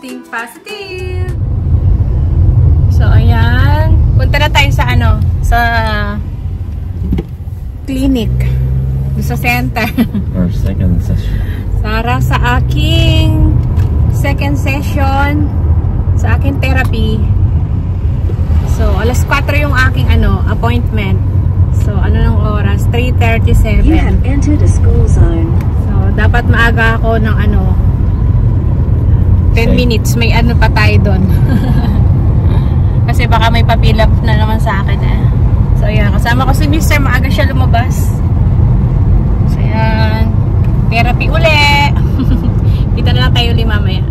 Think Positive! So, ayan. Punta na tayo sa sa clinic. Sa center. Or second session. Para sa aking second session sa aking therapy. So, alas 4 yung aking appointment. So, ng oras? 3:37. You have entered a school zone. So, dapat maaga ako ng 10 minutes. May pa tayo doon. Kasi baka may papilap na naman sa akin So, ayan. Kasama ko si Mr. Maaga siya lumabas. So, ayan. Therapy uli. Dito na lang tayo uli mamaya.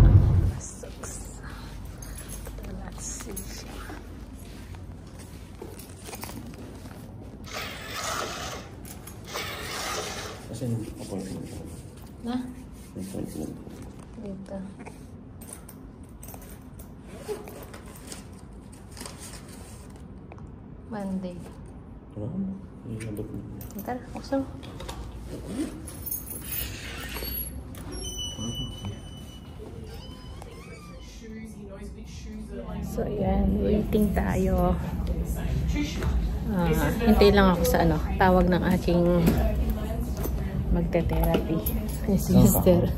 Kasi appointment. Na? Appointment. Dito. Monday. Tara, buksan mo. So, ayan. Waiting tayo. Hintay lang ako sa tawag ng aking magte-therapy. Si Mister.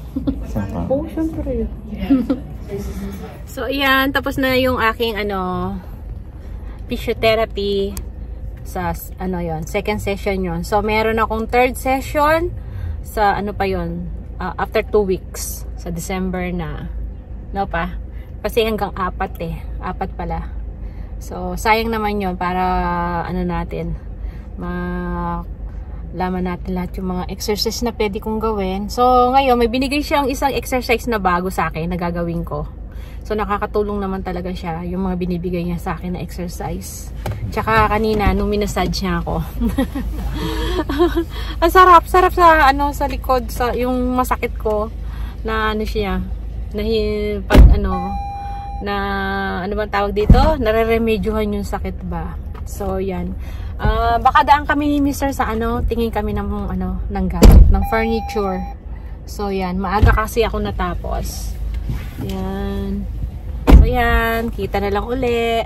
Oh, syempre. So, ayan. Tapos na yung aking physiotherapy sa yon, second session yon. So meron akong third session sa pa yon, after 2 weeks sa December na. No pa. Kasi hanggang 4 4 pala. So sayang naman yon para natin malaman natin lahat yung mga exercise na pwede kong gawin. So ngayon may binigay siyang isang exercise na bago sa akin na gagawin ko. So, nakakatulong naman talaga siya, yung mga binibigay niya sa akin na exercise. Tsaka kanina, nung minasage niya ako. Ang sarap sa sa likod, sa yung masakit ko, na siya, na pag na bang tawag dito? Nare-remedyohan yung sakit ba? So, yan. Baka daan kami ni Mr. sa tingin kami ng ng gadget, ng furniture. So, yan. Maaga kasi ako natapos. Yan. So, yan. Kita na lang uli.